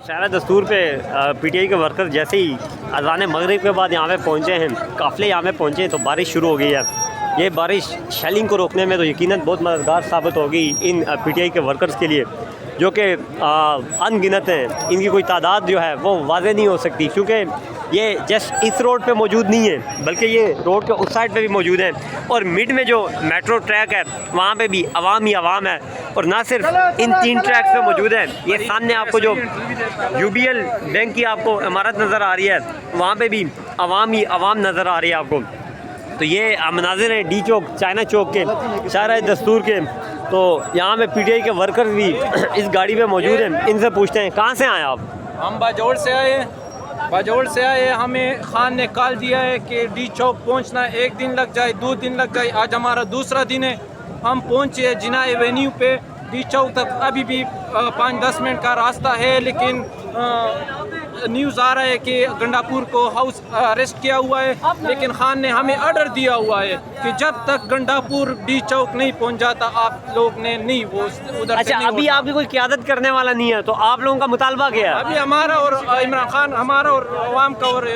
शहर दस्तूर पे पीटीआई के वर्कर जैसे ही अज़ान मगरिब के बाद यहाँ पे पहुँचे हैं, काफ़िले यहाँ पे पहुँचे हैं तो बारिश शुरू हो गई है। ये बारिश शेलिंग को रोकने में तो यकीनन बहुत मददगार साबित होगी इन पीटीआई के वर्कर्स के लिए, जो कि अनगिनत हैं। इनकी कोई तादाद जो है वो वाज़े नहीं हो सकती, क्योंकि ये जस्ट इस रोड पे मौजूद नहीं है बल्कि ये रोड के उस साइड पे भी मौजूद है। और मिड में जो मेट्रो ट्रैक है वहाँ पे भी अवाम ही अवाम है, और ना सिर्फ इन 3 ट्रैक्स पे मौजूद है। ये सामने आपको जो यूबीएल बैंक की आपको इमारत नज़र आ रही है, वहाँ पे भी अवाम ही अवाम नज़र आ रही है आपको। तो ये मनाजिर हैं डी चौक, चाइना चौक के, शहर दस्तूर के। तो यहाँ पे पीटीआई के वर्कर्स भी इस गाड़ी पे मौजूद हैं। इनसे पूछते हैं कहाँ से आए आप? हम बाजौड़ से आए, बाजौड़ से आए। हमें खान ने कॉल दिया है कि डी चौक पहुँचना 1 दिन लग जाए, 2 दिन लग जाए। आज हमारा दूसरा दिन है। हम पहुँचे जिना एवेन्यू पे। डी चौक तक अभी भी 5-10 मिनट का रास्ता है, लेकिन न्यूज़ आ रहा है कि गंडापुर को हाउस अरेस्ट किया हुआ है। लेकिन खान ने हमें ऑर्डर दिया हुआ है कि जब तक गंडापुर डी चौक नहीं पहुंच जाता आप लोग ने नहीं वो उधर। अच्छा, अभी आपकी कोई क़यादत करने वाला नहीं है, तो आप लोगों का मुतालबा क्या है? अभी हमारा और इमरान खान, हमारा और अवाम का और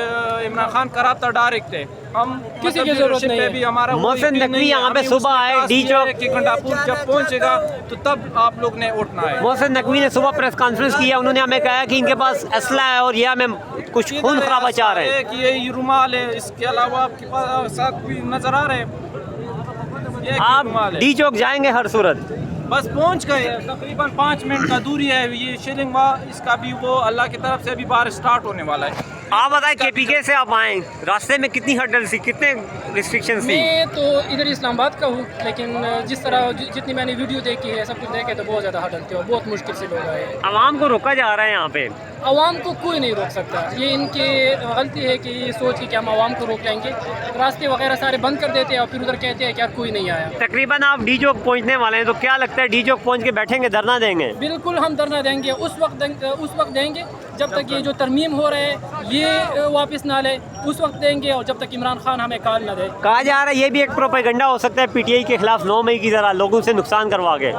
इमरान खान का राब्ता डायरेक्ट है। हम किसी की जरूरत नहीं है। भी हमारा मोहसिन नकवी यहाँ पे सुबह आए डी चौक कि गंडापुर जब पहुंचेगा तो तब आप लोग ने उठना है। मोहसिन नकवी ने सुबह प्रेस कॉन्फ्रेंस किया, उन्होंने हमें कहा कि इनके पास असला है और ये हमें कुछ खून खराबा चाह रहे हैं। कि ये रुमाल है, इसके अलावा आपके पास साथ भी नजर आ रहे हैं। आप डी चौक जाएंगे हर सूरत? बस पहुंच गए, तकरीबन 5 मिनट का दूरी है। ये शेलिंग इसका भी वो अल्लाह की तरफ से अभी बारिश स्टार्ट होने वाला है। आप बताएं, केपीके से आप आए, रास्ते में कितनी हर्डल थी, कितने रिस्ट्रिक्शंस थी? मैं तो इधर इस्लामाबाद का हूँ, लेकिन जिस तरह जितनी मैंने वीडियो देखी है, सब कुछ देखे तो बहुत ज़्यादा हर्डल थे और बहुत मुश्किल से लोग आए। आवाम को रोका जा रहा है यहाँ पे। आवाम को कोई नहीं रोक सकता। ये इनकी गलती है कि ये सोच के कि हम आवाम को रोक लेंगे, रास्ते वगैरह सारे बंद कर देते हैं और फिर उधर कहते हैं कि यार कोई नहीं आया। तकरीबन आप डी चौक पहुँचने वाले हैं, तो क्या लगता है डी चौक पहुँच के बैठेंगे, धरना देंगे? बिल्कुल हम धरना देंगे, उस वक्त देंगे जब तक ये जो तरमीम हो रहा है ये वापस ना ले, उस वक्त देंगे। और जब तक इमरान खान हमें कॉल ना दे। कहा जा रहा है ये भी एक प्रोपेगेंडा हो सकता है पीटीआई के खिलाफ 9 मई की तरह लोगों से नुकसान करवा के।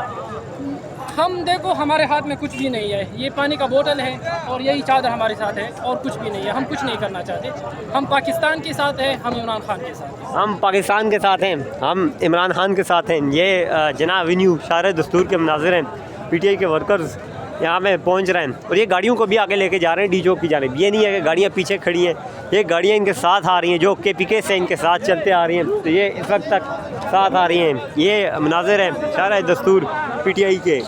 हम देखो, हमारे हाथ में कुछ भी नहीं है, ये पानी का बोतल है और यही चादर हमारे साथ है और कुछ भी नहीं है। हम कुछ नहीं करना चाहते। हम पाकिस्तान के साथ हैं, हम इमरान खान के साथ हैं। हम पाकिस्तान के साथ हैं, हम इमरान खान के साथ हैं। ये जना एवेन्यू शहर दस्तूर के मनाजिर हैं। पीटीआई के वर्कर्स यहाँ पे पहुँच रहे हैं और ये गाड़ियों को भी आगे लेके जा रहे हैं डी चौक की जानिब। ये नहीं है कि गाड़ियाँ पीछे खड़ी हैं, ये गाड़ियाँ इनके साथ आ रही हैं जो केपीके से इनके साथ चलते आ रही हैं। तो ये इस वक्त तक साथ आ रही हैं। ये मनाजिर हैं शहर दस्तूर पीटीआई के।